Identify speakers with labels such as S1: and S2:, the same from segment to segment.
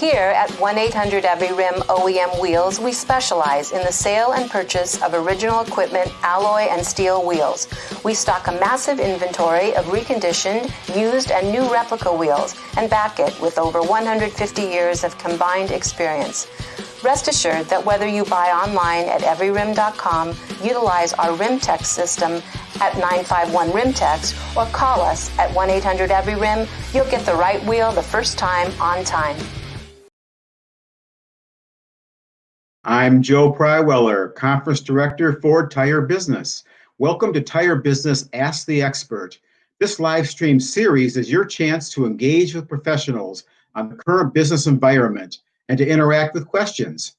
S1: Here at 1-800-EVERY-RIM OEM Wheels, we specialize in the sale and purchase of original equipment, alloy, and steel wheels. We stock a massive inventory of reconditioned, used, and new replica wheels and back it with over 150 years of combined experience. Rest assured that whether you buy online at everyrim.com, utilize our RimTech system at 951-RIMTEX, or call us at 1-800-EVERY-RIM, you'll get the right wheel the first time on time.
S2: I'm Joe Pryweller, Conference Director for Tire Business. Welcome to Tire Business Ask the Expert. This live stream series is your chance to engage with professionals on the current business environment and to interact with questions.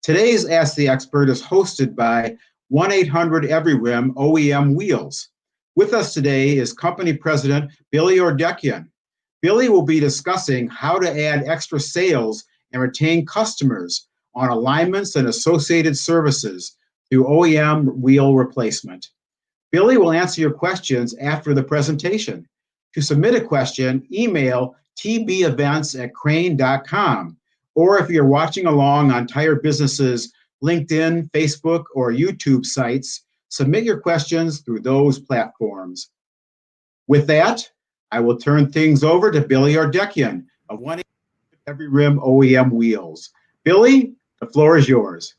S2: Today's Ask the Expert is hosted by 1-800-EVERY-RIM OEM Wheels. With us today is Company President Billy Eordekian. Billy will be discussing how to add extra sales and retain customers on alignments and associated services through OEM wheel replacement. Billy will answer your questions after the presentation. To submit a question, email tbevents@crane.com, or if you're watching along on Tire Business's LinkedIn, Facebook, or YouTube sites, submit your questions through those platforms. With that, I will turn things over to Billy Eordekian of 1-800-EVERY-RIM OEM Wheels. Billy, the floor is yours.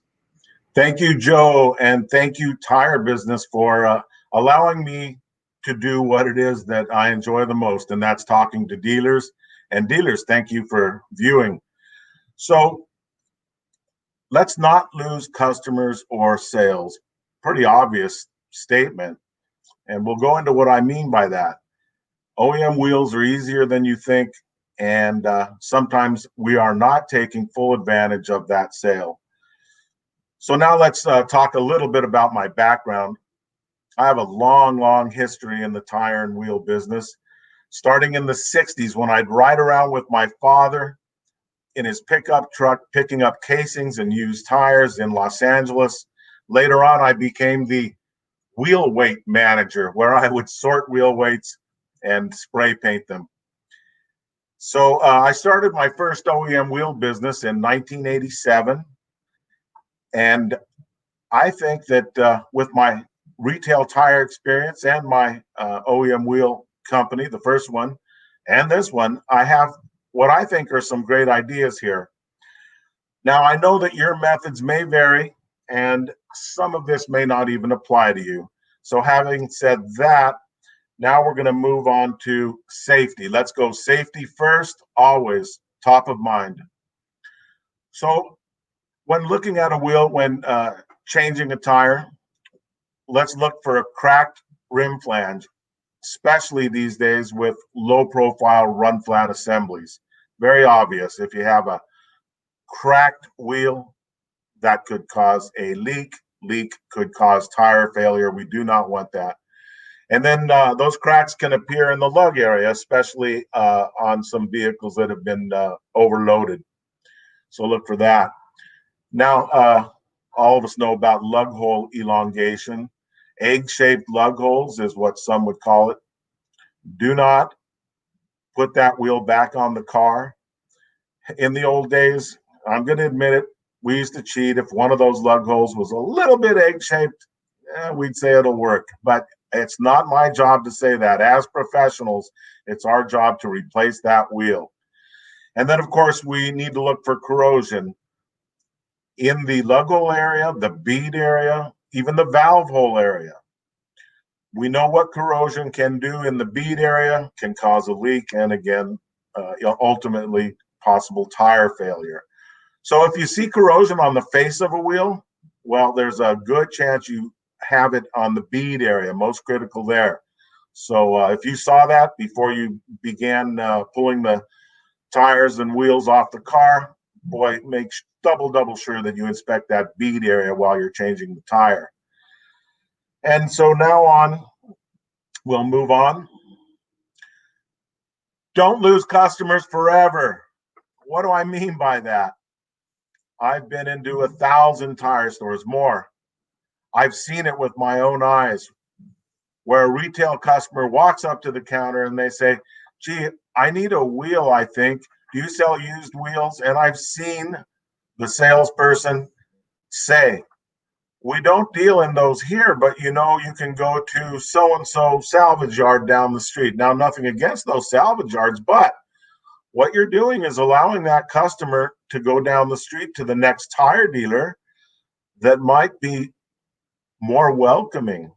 S3: Thank you, Joe, and thank you, Tire Business, for allowing me to do what it is that I enjoy the most, and that's talking to dealers. And dealers, thank you for viewing. So let's not lose customers or sales. Pretty obvious statement, and we'll go into what I mean by that. OEM wheels are easier than you think, and sometimes we are not taking full advantage of that sale. So now let's talk a little bit about my background. I have a long history in the tire and wheel business, starting in the 60s when I'd ride around with my father in his pickup truck, picking up casings and used tires in Los Angeles. Later on, I became the wheel weight manager, where I would sort wheel weights and spray paint them. So I started my first OEM wheel business in 1987. And I think that with my retail tire experience and my OEM wheel company, the first one and this one, I have what I think are some great ideas here. Now, I know that your methods may vary, and some of this may not even apply to you. So having said that, now we're going to move on to safety. Let's go safety first, always top of mind. So when looking at a wheel, when changing a tire, let's look for a cracked rim flange, especially these days with low profile run flat assemblies. Very obvious. If you have a cracked wheel, that could cause a leak. Leak could cause tire failure. We do not want that. And then those cracks can appear in the lug area, especially on some vehicles that have been overloaded. So look for that. Now, all of us know about lug hole elongation. Egg-shaped lug holes is what some would call it. Do not put that wheel back on the car. In the old days, I'm going to admit it, we used to cheat. If one of those lug holes was a little bit egg-shaped, we'd say it'll work. But it's not my job to say that. As professionals, it's our job to replace that wheel. And then, of course, we need to look for corrosion in the lug hole area, the bead area, even the valve hole area. We know what corrosion can do in the bead area, can cause a leak, and again, ultimately possible tire failure. So if you see corrosion on the face of a wheel, well, there's a good chance you have it on the bead area, most critical there. So if you saw that before you began pulling the tires and wheels off the car, boy, make double sure that you inspect that bead area while you're changing the tire. And so now on, we'll move on. Don't lose customers forever. What do I mean by that? I've been into 1,000 tire stores, more. I've seen it with my own eyes, where a retail customer walks up to the counter and they say, gee, I need a wheel, I think. Do you sell used wheels? And I've seen the salesperson say, we don't deal in those here, but you can go to so-and-so salvage yard down the street. Now, nothing against those salvage yards, but what you're doing is allowing that customer to go down the street to the next tire dealer that might be more welcoming,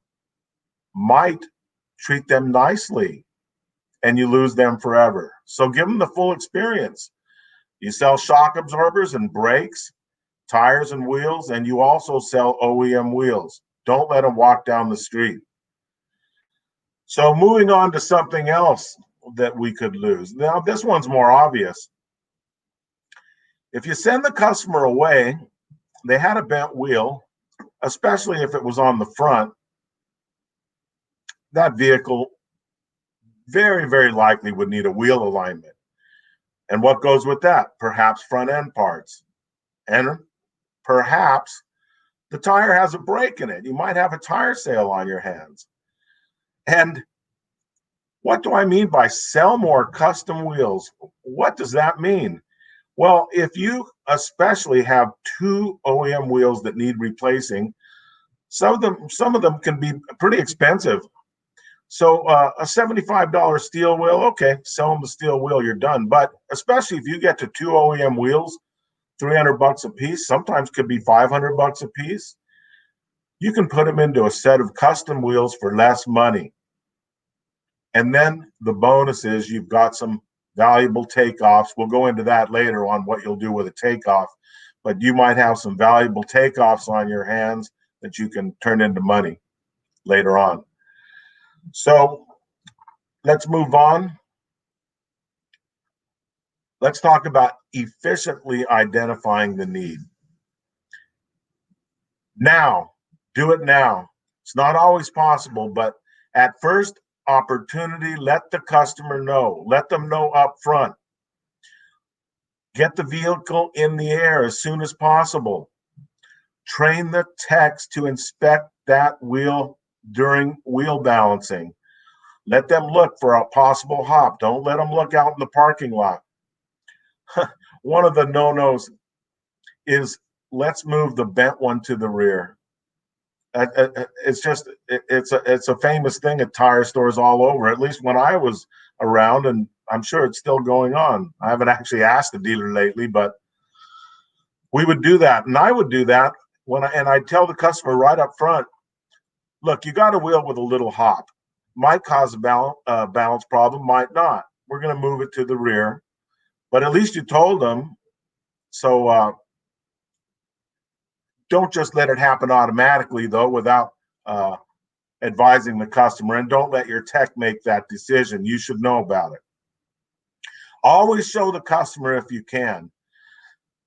S3: might treat them nicely, and you lose them forever. So give them the full experience. You sell shock absorbers and brakes, tires and wheels, and you also sell OEM wheels. Don't let them walk down the street. So moving on to something else that we could lose. Now, this one's more obvious. If you send the customer away, they had a bent wheel, especially if it was on the front, that vehicle very, very likely would need a wheel alignment. And what goes with that? Perhaps front end parts. And perhaps the tire has a break in it. You might have a tire sale on your hands. And what do I mean by sell more custom wheels? What does that mean? Well, if you especially have two OEM wheels that need replacing, some of them can be pretty expensive. So a $75 steel wheel, okay, sell them the steel wheel, you're done. But especially if you get to two OEM wheels, $300 a piece, sometimes could be $500 a piece. You can put them into a set of custom wheels for less money. And then the bonus is you've got some valuable takeoffs. We'll go into that later on what you'll do with a takeoff, but you might have some valuable takeoffs on your hands that you can turn into money later on. So let's move on. Let's talk about efficiently identifying the need. Now, do it now. It's not always possible, but at first opportunity, let the customer know. Let them know up front. Get the vehicle in the air as soon as possible. Train the techs to inspect that wheel during wheel balancing. Let them look for a possible hop. Don't let them look out in the parking lot. One of the no-nos is let's move the bent one to the rear. It's a famous thing at tire stores all over, at least when I was around, and I'm sure it's still going on. I haven't actually asked the dealer lately, but we would do that, and I would do that and I'd tell the customer right up front, look, you got a wheel with a little hop. Might cause a balance problem, might not. We're going to move it to the rear, but at least you told them. So don't just let it happen automatically, though, without advising the customer, and don't let your tech make that decision. You should know about it. Always show the customer if you can.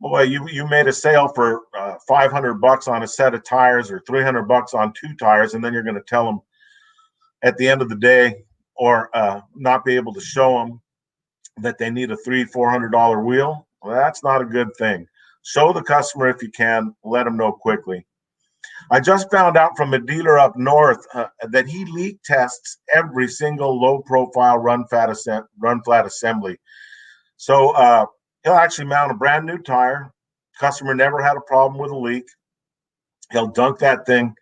S3: Boy, you made a sale for $500 on a set of tires or $300 on two tires, and then you're going to tell them at the end of the day, or not be able to show them that they need a $300-400 wheel. Well, that's not a good thing. Show the customer if you can. Let them know quickly. I just found out from a dealer up north that he leak tests every single low-profile run flat assembly. So he'll actually mount a brand new tire. Customer never had a problem with a leak. He'll dunk that thing,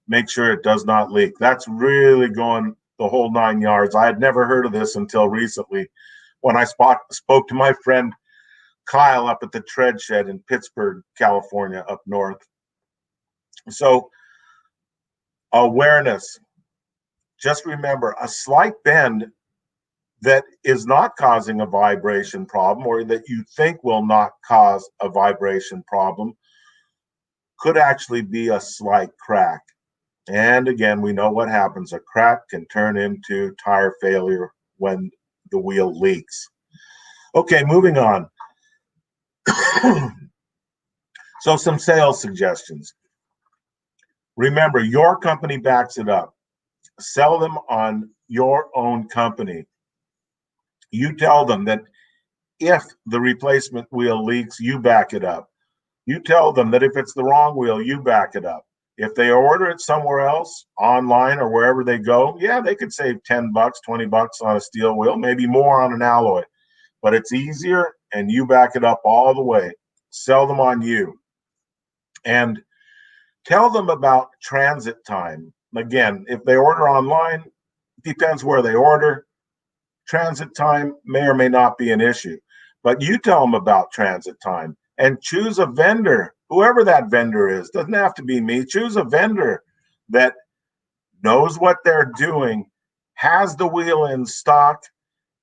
S3: make sure it does not leak. That's really going the whole 9 yards. I had never heard of this until recently when I spoke to my friend Kyle up at the tread shed in Pittsburgh, California, up north. So awareness. Just remember, a slight bend that is not causing a vibration problem, or that you think will not cause a vibration problem, could actually be a slight crack. And again, we know what happens. A crack can turn into tire failure when the wheel leaks. Okay, moving on. So some sales suggestions. Remember, your company backs it up. Sell them on your own company. You tell them that if the replacement wheel leaks, you back it up. You tell them that if it's the wrong wheel, you back it up. If they order it somewhere else, online or wherever they go, yeah, they could save $10, $20 on a steel wheel, maybe more on an alloy. But it's easier and you back it up all the way. Sell them on you. And tell them about transit time. Again, if they order online, depends where they order. Transit time may or may not be an issue, but you tell them about transit time and choose a vendor, whoever that vendor is. Doesn't have to be me. Choose a vendor that knows what they're doing, has the wheel in stock,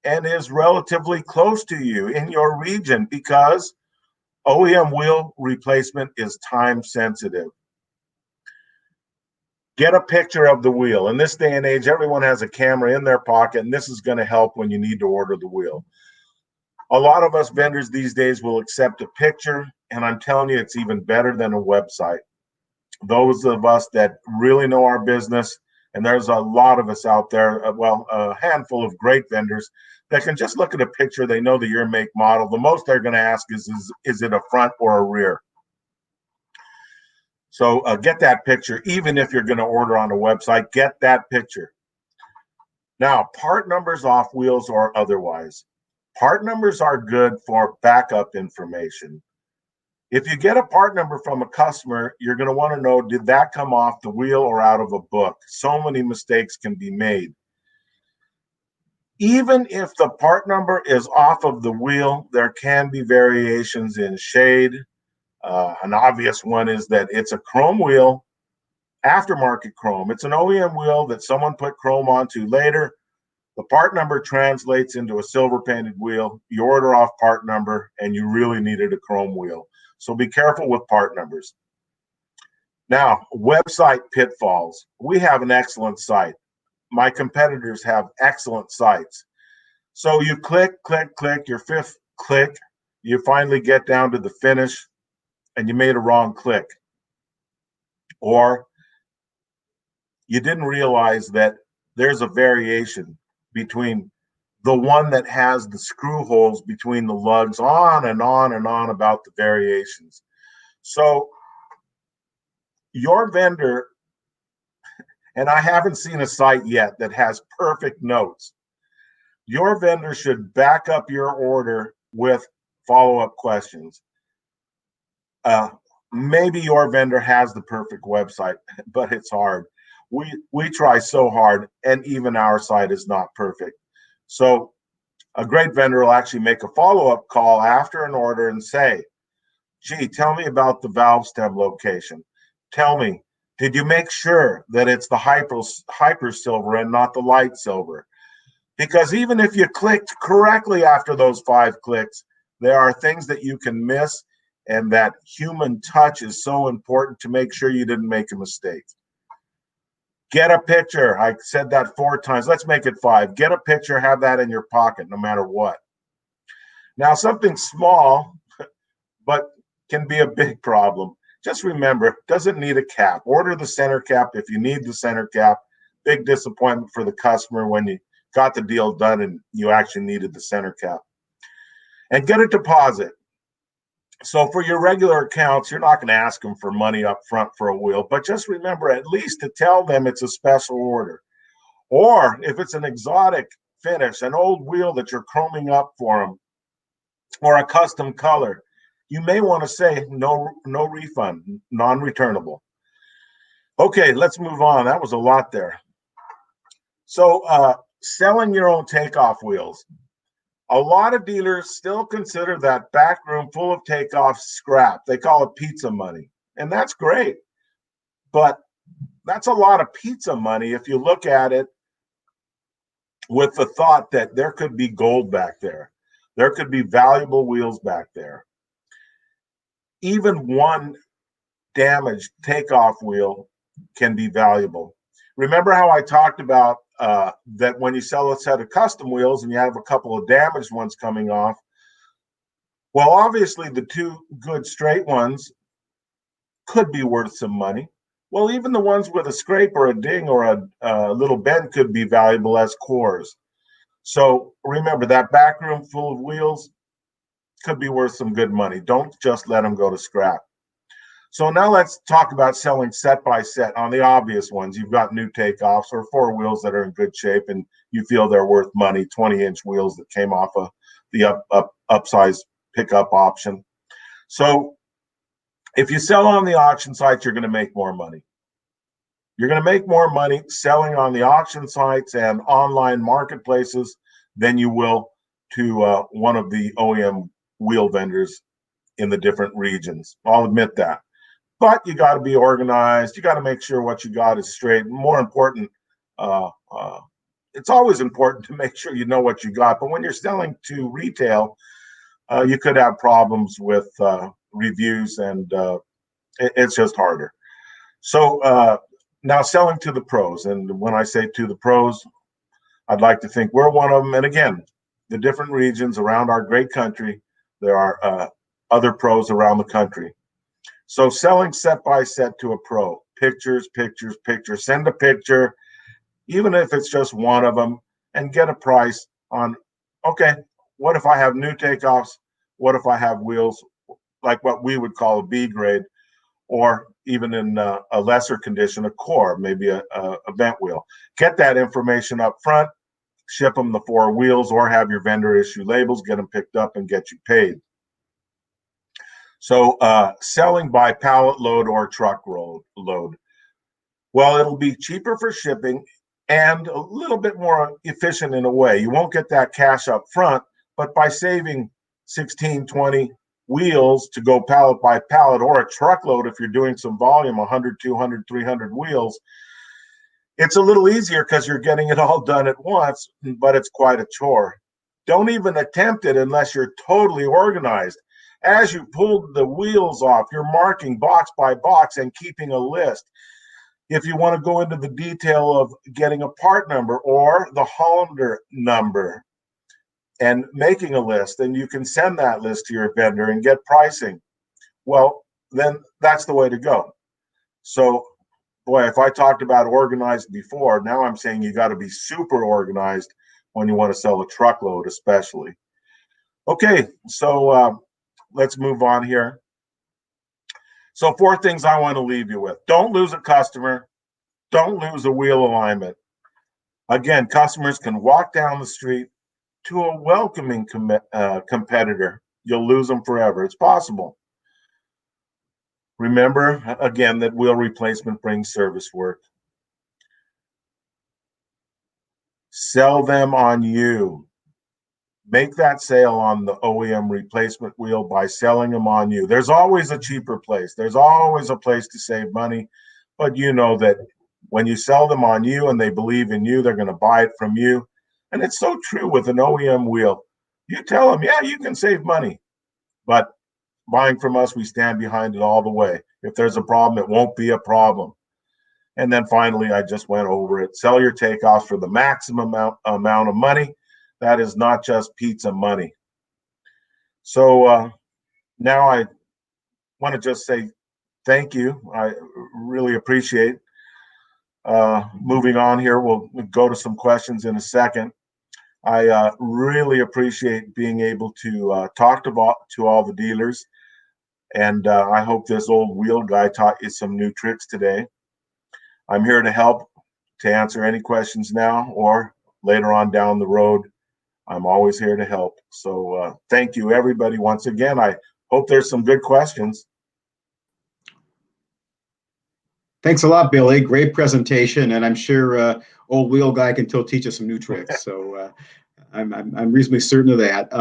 S3: and is relatively close to you in your region, because OEM wheel replacement is time sensitive. Get a picture of the wheel. In this day and age, everyone has a camera in their pocket, and this is going to help when you need to order the wheel. A lot of us vendors these days will accept a picture, and I'm telling you, it's even better than a website. Those of us that really know our business, and there's a lot of us out there, a handful of great vendors that can just look at a picture. They know the year, make, model. The most they're going to ask is it a front or a rear? So get that picture. Even if you're going to order on a website, get that picture. Now, part numbers off wheels or otherwise. Part numbers are good for backup information. If you get a part number from a customer, you're going to want to know, did that come off the wheel or out of a book? So many mistakes can be made. Even if the part number is off of the wheel, there can be variations in shade. An obvious one is that it's a chrome wheel, aftermarket chrome. It's an OEM wheel that someone put chrome onto later. The part number translates into a silver painted wheel. You order off part number and you really needed a chrome wheel. So be careful with part numbers. Now, website pitfalls. We have an excellent site. My competitors have excellent sites. So you click, your fifth click, you finally get down to the finish and you made a wrong click. Or you didn't realize that there's a variation between the one that has the screw holes between the lugs, on and on and on about the variations. So your vendor, and I haven't seen a site yet that has perfect notes, your vendor should back up your order with follow-up questions. Maybe your vendor has the perfect website, but it's hard. We try so hard, and even our site is not perfect. So a great vendor will actually make a follow-up call after an order and say, gee, tell me about the valve stem location. Tell me, did you make sure that it's the hyper silver and not the light silver? Because even if you clicked correctly after those 5 clicks, there are things that you can miss, and that human touch is so important to make sure you didn't make a mistake. Get a picture. I said that 4 times. Let's make it 5. Get a picture, have that in your pocket no matter what. Now, something small, but can be a big problem. Just remember, it doesn't need a cap. Order the center cap if you need the center cap. Big disappointment for the customer when you got the deal done and you actually needed the center cap. And get a deposit. So for your regular accounts, you're not going to ask them for money up front for a wheel, but just remember at least to tell them it's a special order. Or if it's an exotic finish, an old wheel that you're chroming up for them, or a custom color, you may want to say no refund, non-returnable. Okay, let's move on. That was a lot there. So selling your own takeoff wheels. A lot of dealers still consider that back room full of takeoff scrap. They call it pizza money, and that's great. But that's a lot of pizza money if you look at it with the thought that there could be gold back there. There could be valuable wheels back there. Even one damaged takeoff wheel can be valuable. Remember how I talked about that when you sell a set of custom wheels and you have a couple of damaged ones coming off? Well, obviously the 2 good straight ones could be worth some money. Well, even the ones with a scrape or a ding or a little bend could be valuable as cores. So remember, that back room full of wheels could be worth some good money. Don't just let them go to scrap. So now let's talk about selling set by set on the obvious ones. You've got new takeoffs or 4 wheels that are in good shape and you feel they're worth money, 20-inch wheels that came off of the upsized pickup option. So if you sell on the auction sites, you're going to make more money. You're going to make more money selling on the auction sites and online marketplaces than you will to one of the OEM wheel vendors in the different regions. I'll admit that. But you got to be organized. You got to make sure what you got is straight. More important, it's always important to make sure you know what you got. But when you're selling to retail, you could have problems with reviews, and it's just harder. So now selling to the pros, and when I say to the pros, I'd like to think we're one of them. And again, the different regions around our great country, there are other pros around the country. So selling set by set to a pro, pictures, pictures, pictures, send a picture, even if it's just one of them, and get a price on, okay, what if I have new takeoffs? What if I have wheels like what we would call a B grade, or even in a lesser condition, a core, maybe a vent wheel. Get that information up front, ship them the 4 wheels, or have your vendor issue labels, get them picked up and get you paid. So selling by pallet load or truck load. Well, it'll be cheaper for shipping and a little bit more efficient in a way. You won't get that cash up front, but by saving 16, 20 wheels to go pallet by pallet, or a truckload if you're doing some volume, 100, 200, 300 wheels, it's a little easier because you're getting it all done at once, but it's quite a chore. Don't even attempt it unless you're totally organized. As you pull the wheels off, you're marking box by box and keeping a list. If you want to go into the detail of getting a part number or the Hollander number and making a list, then you can send that list to your vendor and get pricing. Well, then that's the way to go. So, boy, if I talked about organized before, now I'm saying you got to be super organized when you want to sell a truckload, especially. Okay, so let's move on here. So 4 things I want to leave you with. Don't lose a customer. Don't lose a wheel alignment. Again, customers can walk down the street to a welcoming competitor. You'll lose them forever. It's possible. Remember, again, that wheel replacement brings service work. Sell them on you. Make that sale on the OEM replacement wheel by selling them on you. There's always a cheaper place. There's always a place to save money, but you know that when you sell them on you and they believe in you, they're going to buy it from you. And it's so true with an OEM wheel. You tell them, yeah, you can save money, but buying from us, we stand behind it all the way. If there's a problem, it won't be a problem. And then finally, I just went over it. Sell your takeoffs for the maximum amount of money. That is not just pizza money. So now I want to just say thank you. I really appreciate. Moving on here, we'll go to some questions in a second. I really appreciate being able to talk to all the dealers. And I hope this old wheel guy taught you some new tricks today. I'm here to help, to answer any questions now or later on down the road. I'm always here to help. So thank you, everybody, once again. I hope there's some good questions.
S2: Thanks a lot, Billy. Great presentation, and I'm sure old wheel guy can still teach us some new tricks. So I'm reasonably certain of that.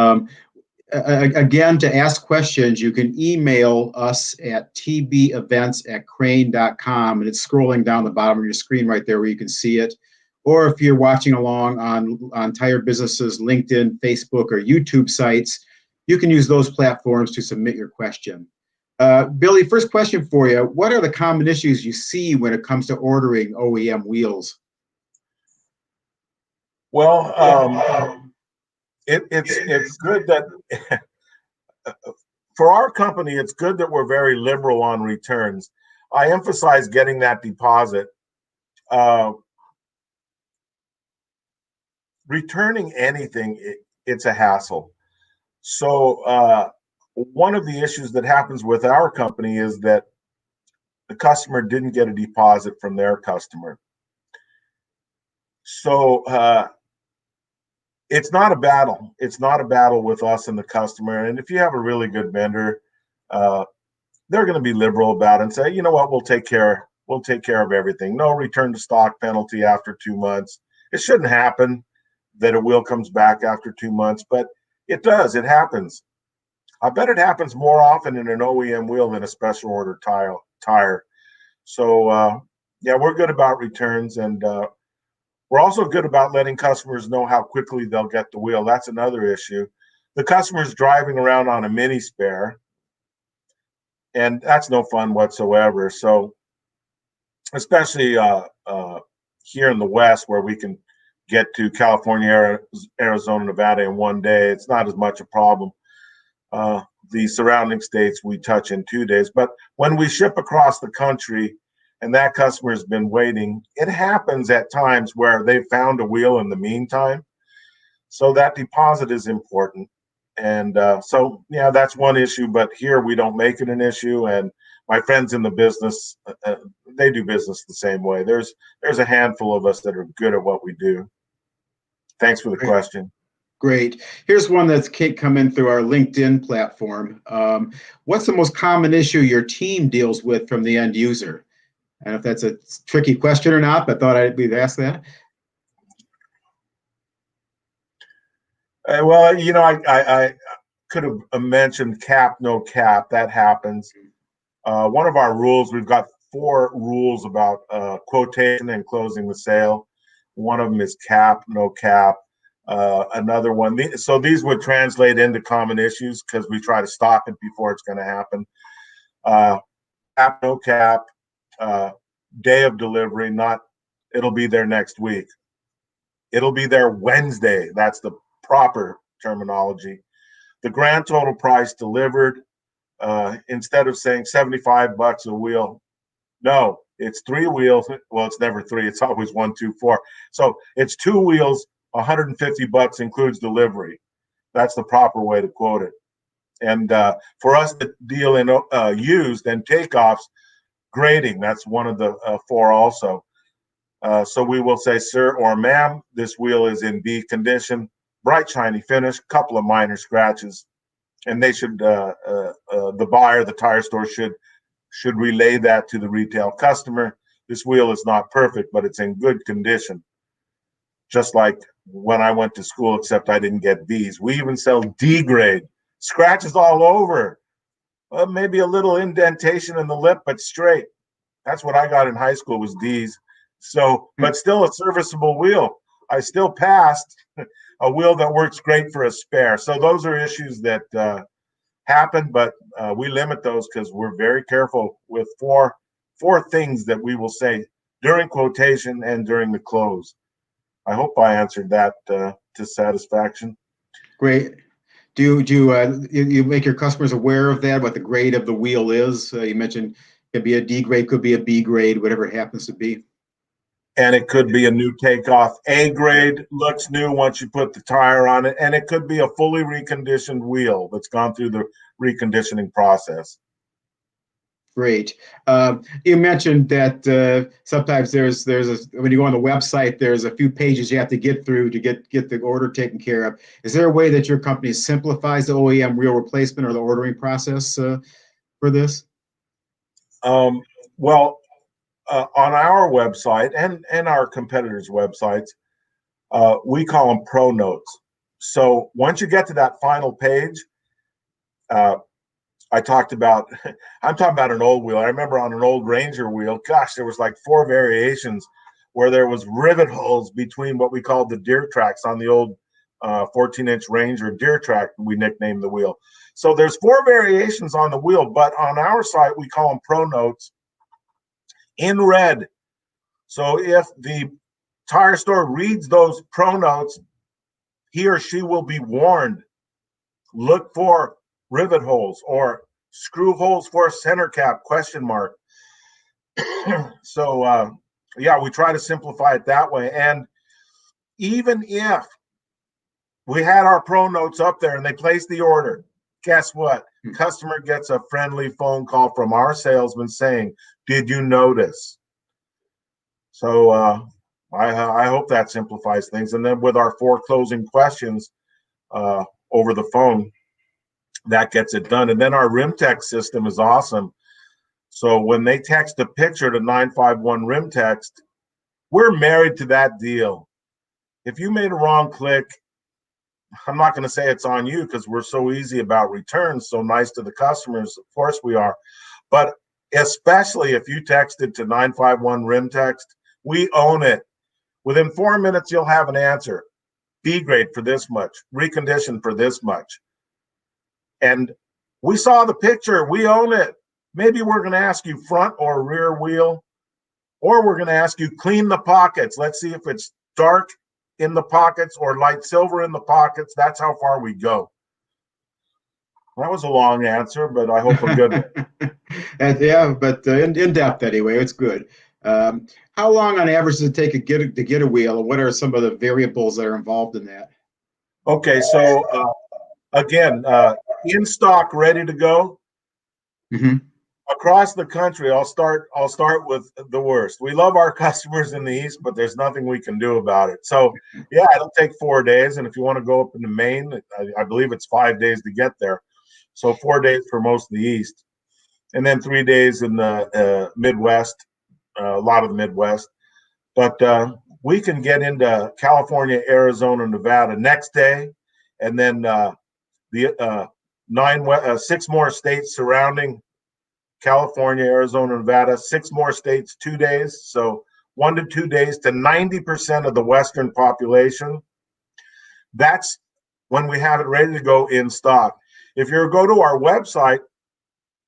S2: Again, to ask questions, you can email us at tbevents@crane.com, and it's scrolling down the bottom of your screen right there where you can see it. Or if you're watching along on Tire Business's LinkedIn, Facebook, or YouTube sites, you can use those platforms to submit your question. Billy, first question for you. What are the common issues you see when it comes to ordering OEM wheels?
S3: Well, it's good that for our company, it's good that we're very liberal on returns. I emphasize getting that deposit. Returning anything, it's a hassle. So one of the issues that happens with our company is that the customer didn't get a deposit from their customer. So it's not a battle. It's not a battle with us and the customer. And if you have a really good vendor, they're going to be liberal about it and say, you know what, we'll take care of everything. No return to stock penalty after 2 months. It shouldn't happen that a wheel comes back after 2 months, but it does. It happens. I bet it happens more often in an OEM wheel than a special order tire. So yeah, we're good about returns, and we're also good about letting customers know how quickly they'll get the wheel. That's another issue. The customer's driving around on a mini spare, and that's no fun whatsoever. So especially here in the West, where we can get to California, Arizona, Nevada in 1 day, it's not as much a problem. The surrounding states we touch in 2 days. But when we ship across the country and that customer's been waiting, it happens at times where they've found a wheel in the meantime. So that deposit is important. And so, yeah, that's one issue. But here we don't make it an issue. And my friends in the business, they do business the same way. There's a handful of us that are good at what we do. Thanks for the question.
S2: Great. Here's one that's come in through our LinkedIn platform. What's the most common issue your team deals with from the end user? I don't know if that's a tricky question or not, but I thought we'd ask that.
S3: Well, you know, I could have mentioned cap, no cap. That happens. One of our rules, we've got 4 rules about quotation and closing the sale. One of them is cap, no cap. Another one, so these would translate into common issues because we try to stop it before it's going to happen. Cap, no cap, day of delivery, not it'll be there next week. It'll be there Wednesday. That's the proper terminology. The grand total price delivered, instead of saying $75 a wheel, no, it's 3 wheels. Well, it's never 3. It's always 1, 2, 4. So it's 2 wheels. $150 includes delivery. That's the proper way to quote it. And for us to deal in used and takeoffs, grading, that's one of the 4 also. So we will say, sir or ma'am, this wheel is in B condition, bright, shiny finish, couple of minor scratches. And they should, the buyer, the tire store should relay that to the retail customer. This wheel is not perfect, but it's in good condition. Just like when I went to school, except I didn't get B's. We even sell D grade, scratches all over. Maybe a little indentation in the lip, but straight. That's what I got in high school was D's. So, but still a serviceable wheel. I still passed a wheel that works great for a spare. So those are issues that happen, but we limit those because we're very careful with four things that we will say during quotation and during the close. I hope I answered that to satisfaction.
S2: Great. Do you make your customers aware of that, what the grade of the wheel is? You mentioned it could be a D grade, could be a B grade, whatever it happens to be.
S3: And it could be a new takeoff. A grade looks new once you put the tire on it, and it could be a fully reconditioned wheel that's gone through the reconditioning process.
S2: Great. You mentioned that sometimes when you go on the website, there's a few pages you have to get through to get the order taken care of. Is there a way that your company simplifies the OEM wheel replacement or the ordering process for this?
S3: Well, on our website and our competitors' websites, we call them pro notes. So once you get to that final page, I'm talking about an old wheel. I remember on an old Ranger wheel, gosh, there was like 4 variations where there was rivet holes between what we called the deer tracks on the old 14-inch Ranger deer track, we nicknamed the wheel. So there's 4 variations on the wheel, but on our site, we call them pro notes in red. So if the tire store reads those pro notes, he or she will be warned. Look for rivet holes or screw holes for a center cap, ? So yeah, we try to simplify it that way. And even if we had our pro notes up there and they placed the order, guess what? Customer gets a friendly phone call from our salesman saying, did you notice? So I hope that simplifies things. And then with our 4 closing questions over the phone, that gets it done. And then our rim text system is awesome. So when they text a picture to 951 rim text, we're married to that deal. If you made a wrong click, I'm not going to say it's on you because we're so easy about returns, so nice to the customers. Of course we are. But especially if you texted to 951 rim text, we own it. Within 4 minutes, you'll have an answer. B grade for this much, reconditioned for this much. And we saw the picture, we own it. Maybe we're going to ask you front or rear wheel, or we're going to ask you clean the pockets. Let's see if it's dark in the pockets or light silver in the pockets. That's how far we go. That was a long answer, but I hope a good one.
S2: Yeah, but in depth anyway. It's good. How long on average does it take to get a wheel, and what are some of the variables that are involved in that?
S3: Okay, so again, in stock, ready to go.
S2: Mm-hmm.
S3: Across the country, I'll start with the worst. We love our customers in the East, but there's nothing we can do about it. So yeah, it'll take 4 days. And if you want to go up into Maine, I believe it's 5 days to get there. So 4 days for most of the East. And then 3 days in the Midwest, a lot of the Midwest. But we can get into California, Arizona, Nevada next day. And then the 6 more states surrounding California, Arizona, Nevada, 6 more states, 2 days. So 1 to 2 days to 90% of the Western population. That's when we have it ready to go in stock. If you go to our website,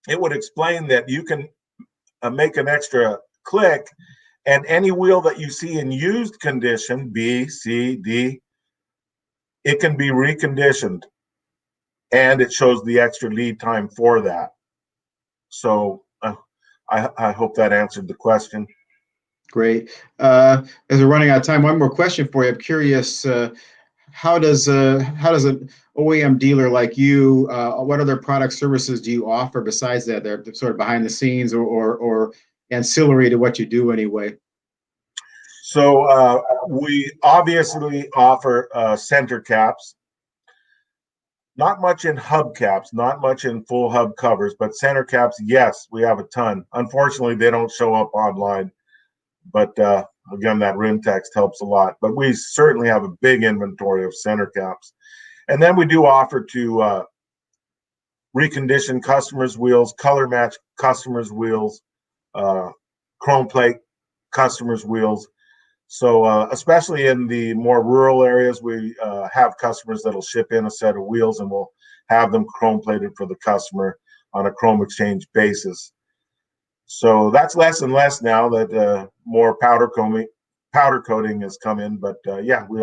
S3: it would explain that you can make an extra click, and any wheel that you see in used condition, B, C, D, it can be reconditioned. And it shows the extra lead time for that. So I hope that answered the question.
S2: Great. As we're running out of time, one more question for you. I'm curious, how does an OEM dealer like you, what other product services do you offer besides that? They're sort of behind the scenes or ancillary to what you do anyway.
S3: So we obviously offer center caps. Not much in hubcaps, not much in full hub covers, but center caps, yes, we have a ton. Unfortunately, they don't show up online. But again, that rim text helps a lot. But we certainly have a big inventory of center caps. And then we do offer to recondition customers' wheels, color match customers' wheels, chrome plate customers' wheels. So especially in the more rural areas, we have customers that'll ship in a set of wheels, and we'll have them chrome plated for the customer on a chrome exchange basis. So that's less and less now that more powder coating has come in. But yeah, we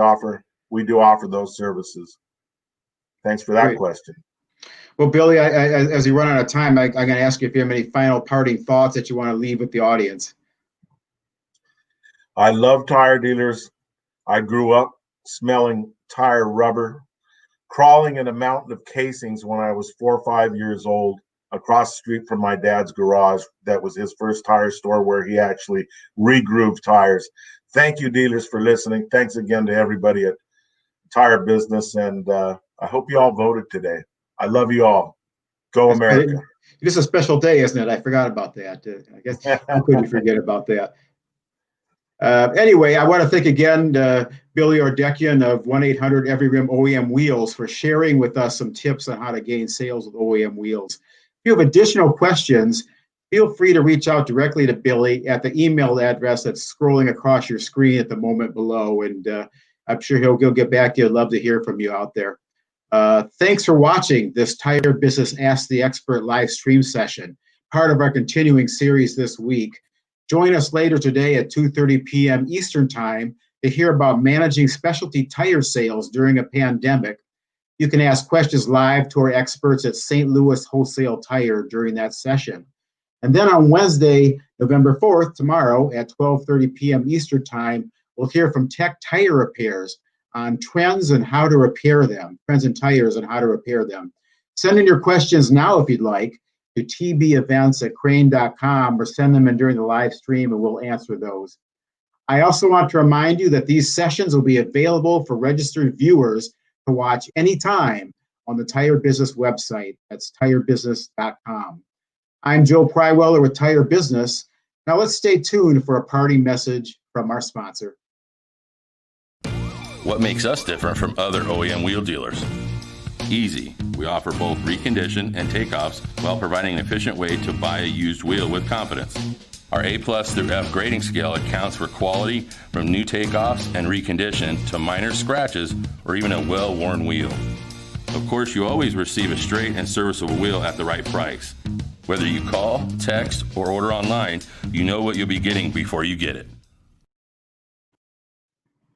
S3: do offer those services. Thanks for that
S2: Great
S3: question.
S2: Well, Billy, as you run out of time, I'm going to ask you if you have any final parting thoughts that you want to leave with the audience.
S3: I love tire dealers. I grew up smelling tire rubber, crawling in a mountain of casings when I was 4 or 5 years old, across the street from my dad's garage. That was his first tire store where he actually regrooved tires. Thank you, dealers, for listening. Thanks again to everybody at Tire Business, and I hope you all voted today. I love you all. Go America.
S2: It's a special day, isn't it? I forgot about that. I guess how could you forget about that? Anyway, I want to thank again Billy Eordekian of 1-800-EVERY-RIM OEM Wheels for sharing with us some tips on how to gain sales with OEM Wheels. If you have additional questions, feel free to reach out directly to Billy at the email address that's scrolling across your screen at the moment below, and I'm sure he'll get back to you. I'd love to hear from you out there. Thanks for watching this Tire Business Ask the Expert live stream session, part of our continuing series this week. Join us later today at 2:30 p.m. Eastern Time to hear about managing specialty tire sales during a pandemic. You can ask questions live to our experts at St. Louis Wholesale Tire during that session. And then on Wednesday, November 4th, tomorrow at 12:30 p.m. Eastern Time, we'll hear from Tech Tire Repairs on trends and how to repair them, trends in tires and how to repair them. Send in your questions now if you'd like to tbevents@crane.com or send them in during the live stream and we'll answer those. I also want to remind you that these sessions will be available for registered viewers to watch anytime on the Tire Business website. That's tirebusiness.com. I'm Joe Pryweller with Tire Business. Now let's stay tuned for a parting message from our sponsor.
S4: What makes us different from other OEM wheel dealers? Easy. We offer both recondition and takeoffs while providing an efficient way to buy a used wheel with confidence. Our A+ through F grading scale accounts for quality from new takeoffs and recondition to minor scratches or even a well-worn wheel. Of course, you always receive a straight and serviceable wheel at the right price. Whether you call, text, or order online, you know what you'll be getting before you get it.